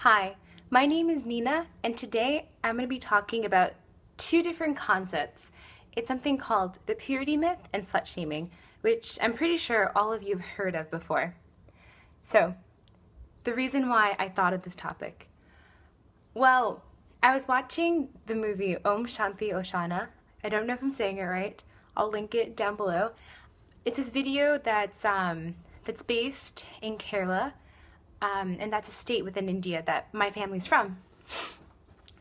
Hi, my name is Nina, and today I'm going to be talking about two different concepts. It's something called the purity myth and slut-shaming, which I'm pretty sure all of you have heard of before. So, the reason why I thought of this topic. Well, I was watching the movie Shanti Oshanna. I don't know if I'm saying it right. I'll link it down below. It's this video that's based in Kerala. And that's a state within India that my family's from.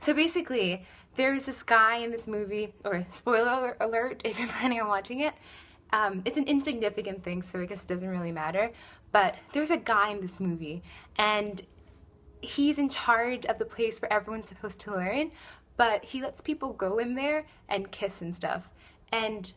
So basically, there's this guy in this movie, or spoiler alert if you're planning on watching it. It's an insignificant thing, so I guess it doesn't really matter. But there's a guy in this movie, and he's in charge of the place where everyone's supposed to learn, but he lets people go in there and kiss and stuff. And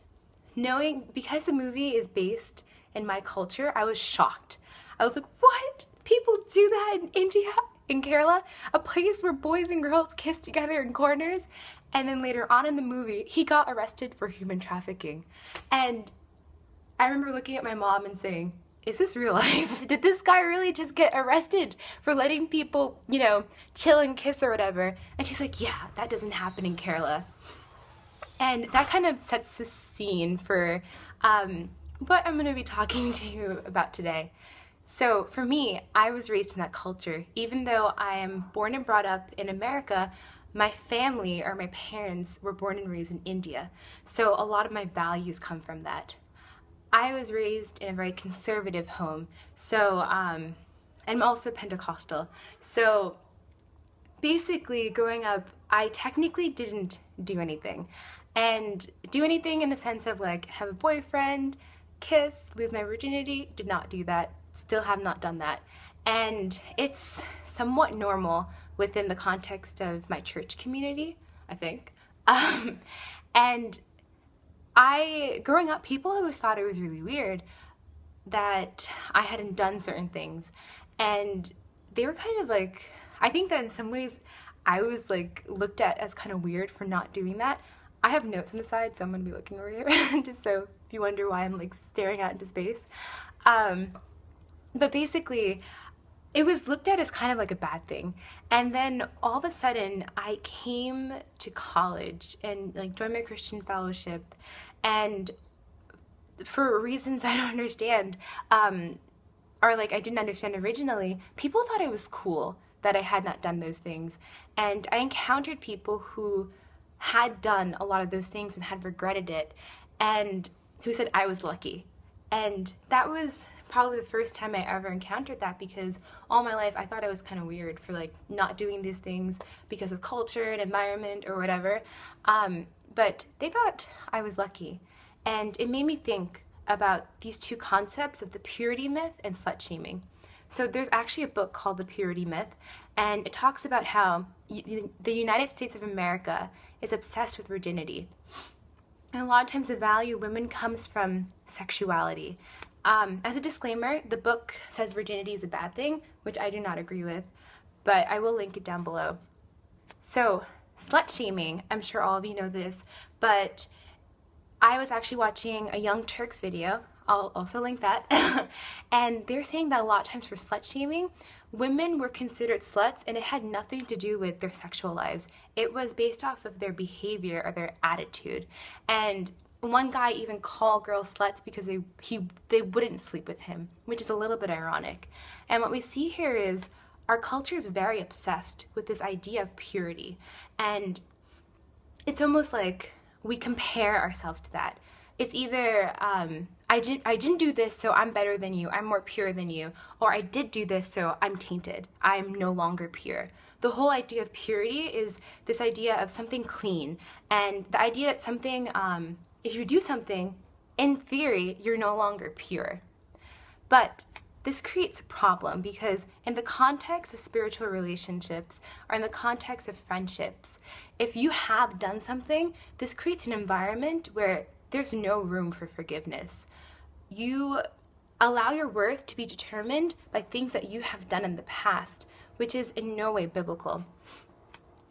because the movie is based in my culture, I was shocked. I was like, what? People do that in India, in Kerala, a place where boys and girls kiss together in corners. And then later on in the movie, he got arrested for human trafficking. And I remember looking at my mom and saying, is this real life? Did this guy really just get arrested for letting people, chill and kiss or whatever? And she's like, yeah, that doesn't happen in Kerala. And that kind of sets the scene for what I'm going to be talking to you about today. So for me, I was raised in that culture. Even though I am born and brought up in America, my family or my parents were born and raised in India. So a lot of my values come from that. I was raised in a very conservative home. So I'm also Pentecostal. So basically growing up, I technically didn't do anything. And do anything in the sense of like have a boyfriend, kiss, lose my virginity, did not do that. Still have not done that. And it's somewhat normal within the context of my church community, I think. And growing up, people always thought it was really weird that I hadn't done certain things. And they were kind of like, I think that in some ways I was like looked at as kind of weird for not doing that. I have notes on the side, so I'm gonna be looking over here, just so if you wonder why I'm like staring out into space. But basically, it was looked at as kind of like a bad thing. And then all of a sudden, I came to college and like joined my Christian fellowship. And for reasons I don't understand, or like I didn't understand originally, people thought it was cool that I had not done those things. And I encountered people who had done a lot of those things and had regretted it, and who said I was lucky. And that was probably the first time I ever encountered that, because all my life I thought I was kind of weird for like not doing these things because of culture and environment or whatever. But they thought I was lucky. And it made me think about these two concepts of the purity myth and slut-shaming. So there's actually a book called The Purity Myth, and it talks about how the United States of America is obsessed with virginity. And a lot of times the value of women comes from sexuality. As a disclaimer, the book says virginity is a bad thing, which I do not agree with, but I will link it down below. So, slut-shaming, I'm sure all of you know this, but I was actually watching a Young Turks video, I'll also link that, and they're saying that a lot of times for slut-shaming, women were considered sluts and it had nothing to do with their sexual lives. It was based off of their behavior or their attitude. And one guy even called girls sluts because they wouldn't sleep with him, which is a little bit ironic. And what we see here is our culture is very obsessed with this idea of purity. And it's almost like we compare ourselves to that. It's either, I didn't do this, so I'm better than you, I'm more pure than you, or I did do this, so I'm tainted, I'm no longer pure. The whole idea of purity is this idea of something clean, and the idea that something, if you do something, in theory, you're no longer pure. But this creates a problem because in the context of spiritual relationships or in the context of friendships, if you have done something, this creates an environment where there's no room for forgiveness. You allow your worth to be determined by things that you have done in the past, which is in no way biblical.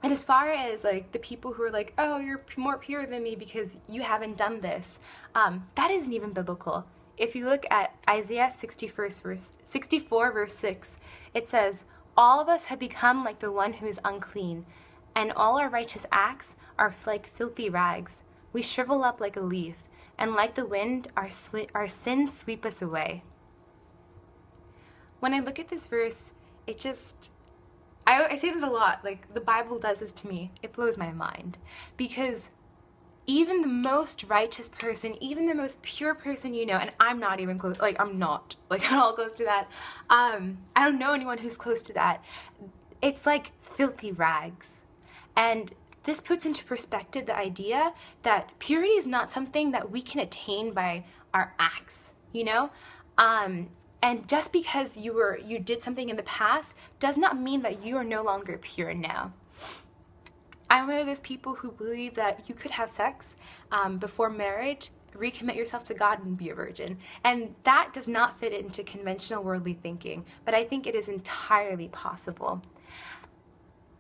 And as far as like the people who are like, oh, you're more pure than me because you haven't done this, that isn't even biblical. If you look at Isaiah 64 verse 6, it says, all of us have become like the one who is unclean, and all our righteous acts are like filthy rags. We shrivel up like a leaf, and like the wind, our sins sweep us away. When I look at this verse, it just, I say this a lot, like the Bible does this to me. It blows my mind, because even the most righteous person, even the most pure person you know, and I'm not even close, like I'm not like at all close to that. I don't know anyone who's close to that. It's like filthy rags. And this puts into perspective the idea that purity is not something that we can attain by our acts, you know? And just because you did something in the past does not mean that you are no longer pure now. I'm one of those people who believe that you could have sex before marriage, recommit yourself to God, and be a virgin. And that does not fit into conventional worldly thinking, but I think it is entirely possible.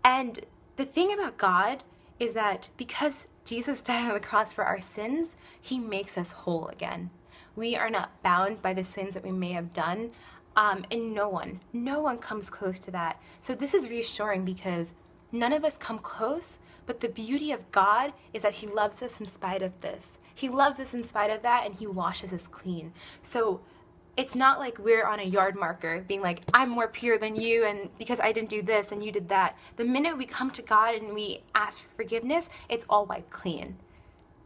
And the thing about God is that because Jesus died on the cross for our sins, he makes us whole again. We are not bound by the sins that we may have done, and no one comes close to that. So this is reassuring because none of us come close, but the beauty of God is that he loves us in spite of this. He loves us in spite of that, and he washes us clean. So it's not like we're on a yard marker being like, I'm more pure than you, and because I didn't do this and you did that. The minute we come to God and we ask for forgiveness, it's all wiped clean.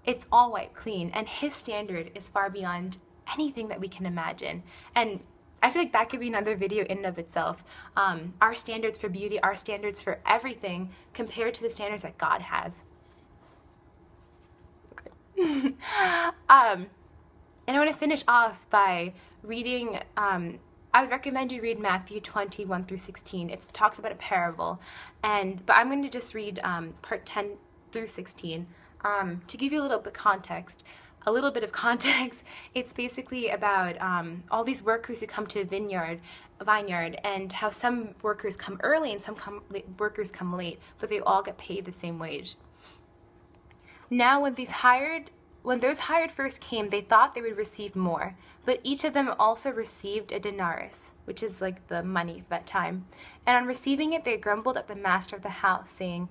It's all wiped clean, and his standard is far beyond anything that we can imagine. And I feel like that could be another video in and of itself. Our standards for beauty, our standards for everything compared to the standards that God has. Okay. And I want to finish off by reading, I would recommend you read Matthew 21 through 16. It talks about a parable, but I'm going to just read part 10 through 16 to give you a little bit of context. It's basically about all these workers who come to a vineyard, and how some workers come early and some workers come late, but they all get paid the same wage. Now when those hired first came, they thought they would receive more, but each of them also received a denarius, which is like the money for that time. And on receiving it, they grumbled at the master of the house, saying,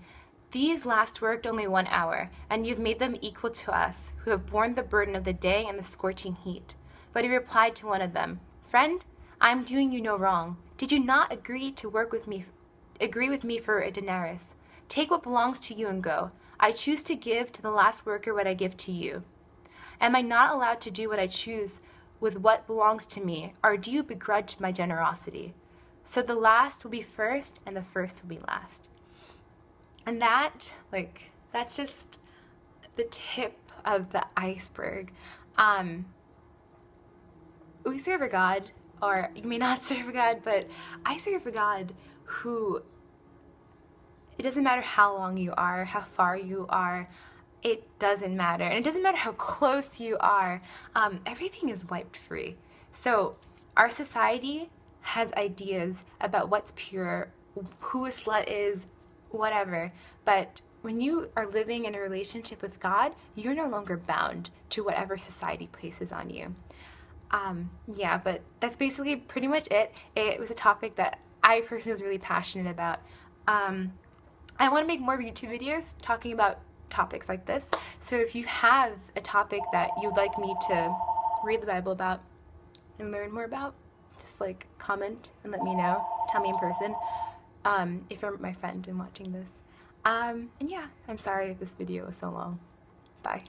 "These last worked only 1 hour, and you've made them equal to us, who have borne the burden of the day and the scorching heat." But he replied to one of them, "Friend, I am doing you no wrong. Did you not agree with me for a denarius? Take what belongs to you and go. I choose to give to the last worker what I give to you. Am I not allowed to do what I choose with what belongs to me, or do you begrudge my generosity? So the last will be first, and the first will be last." And that's just the tip of the iceberg. We serve a God, or you may not serve a God, but I serve a God who, it doesn't matter how long you are, how far you are, it doesn't matter. And it doesn't matter how close you are, everything is wiped free. So our society has ideas about what's pure, who a slut is, whatever, but when you are living in a relationship with God, you're no longer bound to whatever society places on you. Yeah, but that's basically pretty much it. It was a topic that I personally was really passionate about. I want to make more YouTube videos talking about topics like this, so if you have a topic that you'd like me to read the Bible about and learn more about, just like comment and let me know, tell me in person. If you're my friend and watching this. And yeah, I'm sorry if this video was so long. Bye.